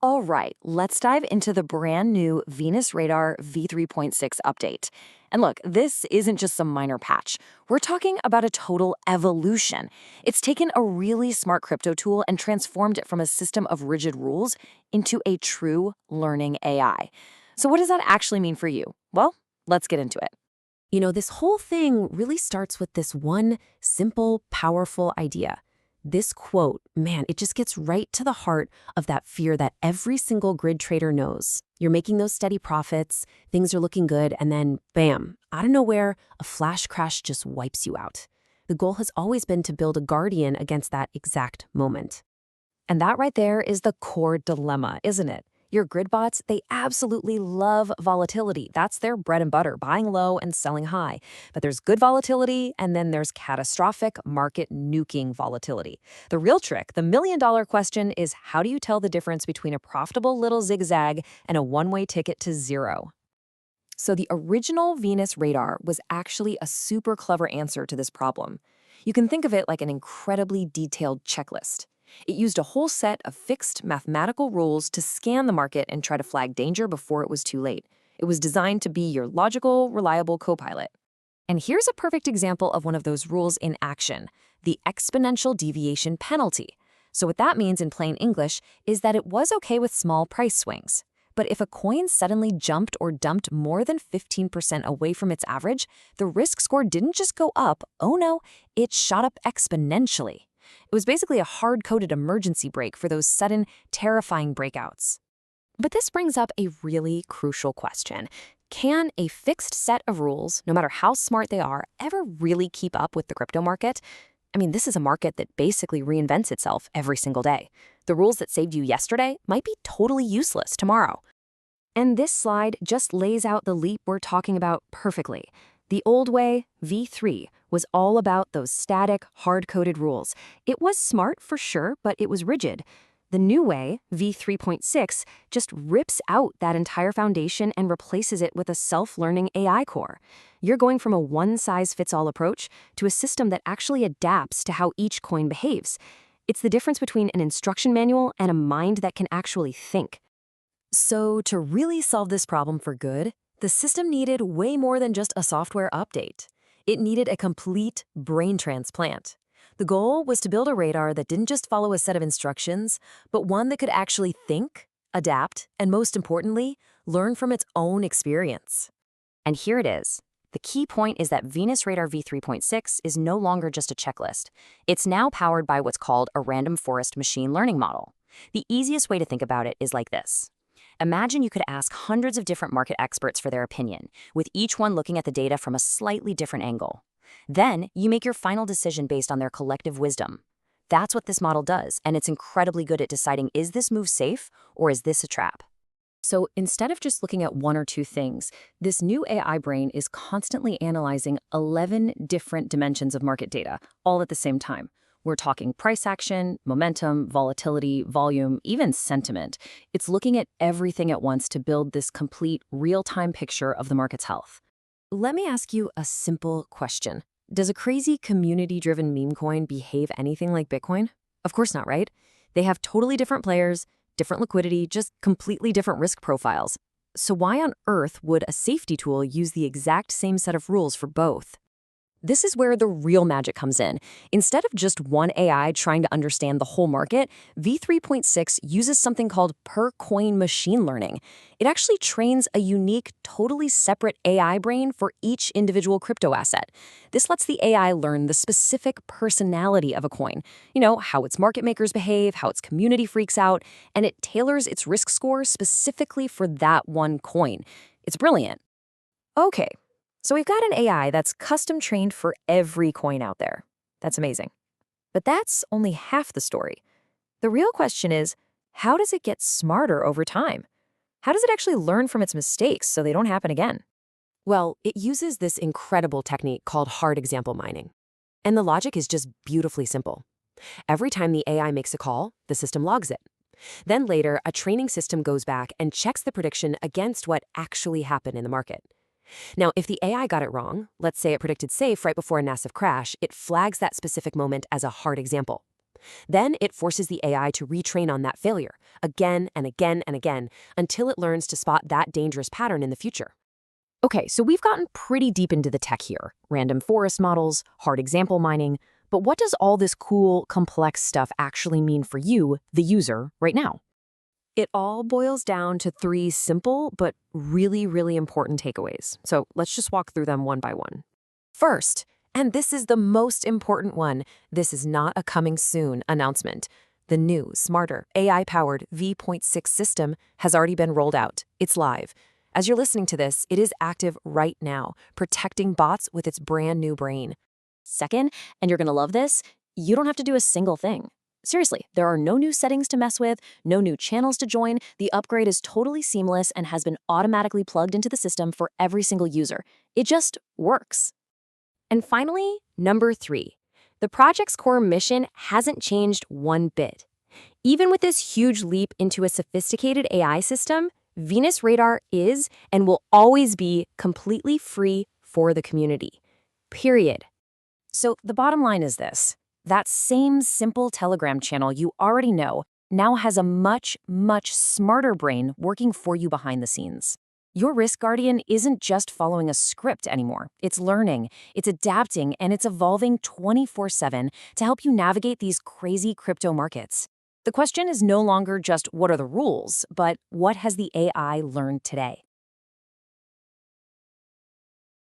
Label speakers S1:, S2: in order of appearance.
S1: All right, let's dive into the brand new Venus Radar V3.6 update. And look, this isn't just some minor patch. We're talking about a total evolution. It's taken a really smart crypto tool and transformed it from a system of rigid rules into a true learning AI. So what does that actually mean for you? Well, let's get into it.
S2: This whole thing really starts with this one simple, powerful idea. This quote, man, it just gets right to the heart of that fear that every single grid trader knows. You're making those steady profits, things are looking good, and then, bam, out of nowhere, a flash crash just wipes you out. The goal has always been to build a guardian against that exact moment.
S1: And that right there is the core dilemma, isn't it? Your grid bots, they absolutely love volatility. That's their bread and butter, buying low and selling high. But there's good volatility, and then there's catastrophic market nuking volatility. The real trick, the million-dollar question, is how do you tell the difference between a profitable little zigzag and a one-way ticket to zero? So the original Venus Radar was actually a super clever answer to this problem. You can think of it like an incredibly detailed checklist. It used a whole set of fixed mathematical rules to scan the market and try to flag danger before it was too late. It was designed to be your logical, reliable co-pilot. And here's a perfect example of one of those rules in action, the exponential deviation penalty. So what that means in plain English is that it was okay with small price swings. But if a coin suddenly jumped or dumped more than 15% away from its average, the risk score didn't just go up, oh no, it shot up exponentially. It was basically a hard-coded emergency brake for those sudden, terrifying breakouts. But this brings up a really crucial question. Can a fixed set of rules, no matter how smart they are, ever really keep up with the crypto market? I mean, this is a market that basically reinvents itself every single day. The rules that saved you yesterday might be totally useless tomorrow. And this slide just lays out the leap we're talking about perfectly. The old way, V3, was all about those static, hard-coded rules. It was smart for sure, but it was rigid. The new way, V3.6, just rips out that entire foundation and replaces it with a self-learning AI core. You're going from a one-size-fits-all approach to a system that actually adapts to how each coin behaves. It's the difference between an instruction manual and a mind that can actually think. So to really solve this problem for good, the system needed way more than just a software update. It needed a complete brain transplant. The goal was to build a radar that didn't just follow a set of instructions, but one that could actually think, adapt, and most importantly, learn from its own experience. And here it is. The key point is that Venus Radar V3.6 is no longer just a checklist. It's now powered by what's called a random forest machine learning model. The easiest way to think about it is like this. Imagine you could ask hundreds of different market experts for their opinion, with each one looking at the data from a slightly different angle. Then, you make your final decision based on their collective wisdom. That's what this model does, and it's incredibly good at deciding, is this move safe or is this a trap? So instead of just looking at one or two things, this new AI brain is constantly analyzing 11 different dimensions of market data, all at the same time. We're talking price action, momentum, volatility, volume, even sentiment. It's looking at everything at once to build this complete real-time picture of the market's health. Let me ask you a simple question. Does a crazy community-driven meme coin behave anything like Bitcoin? Of course not, right? They have totally different players, different liquidity, just completely different risk profiles. So why on earth would a safety tool use the exact same set of rules for both? This is where the real magic comes in. Instead of just one AI trying to understand the whole market, V3.6 uses something called per-coin machine learning. It actually trains a unique, totally separate AI brain for each individual crypto asset. This lets the AI learn the specific personality of a coin, how its market makers behave, how its community freaks out, and it tailors its risk score specifically for that one coin. It's brilliant. Okay. So we've got an AI that's custom trained for every coin out there. That's amazing. But that's only half the story. The real question is, how does it get smarter over time? How does it actually learn from its mistakes so they don't happen again?
S2: Well, it uses this incredible technique called hard example mining. And the logic is just beautifully simple. Every time the AI makes a call, the system logs it. Then later, a training system goes back and checks the prediction against what actually happened in the market. Now, if the AI got it wrong, let's say it predicted safe right before a massive crash, it flags that specific moment as a hard example. Then it forces the AI to retrain on that failure again and again and again until it learns to spot that dangerous pattern in the future.
S1: Okay, so we've gotten pretty deep into the tech here. Random forest models, hard example mining. But what does all this cool, complex stuff actually mean for you, the user, right now? It all boils down to three simple but really, really important takeaways. So let's just walk through them one by one. First, and this is the most important one, this is not a coming soon announcement. The new, smarter, AI-powered V.6 system has already been rolled out. It's live. As you're listening to this, it is active right now, protecting bots with its brand new brain. Second, and you're going to love this, you don't have to do a single thing. Seriously, there are no new settings to mess with, no new channels to join. The upgrade is totally seamless and has been automatically plugged into the system for every single user. It just works. And finally, number 3. The project's core mission hasn't changed one bit. Even with this huge leap into a sophisticated AI system, Venus Radar is and will always be completely free for the community. Period. So the bottom line is this. That same simple Telegram channel you already know now has a much, much smarter brain working for you behind the scenes. Your Risk Guardian isn't just following a script anymore. It's learning, it's adapting, and it's evolving 24/7 to help you navigate these crazy crypto markets. The question is no longer just what are the rules, but what has the AI learned today?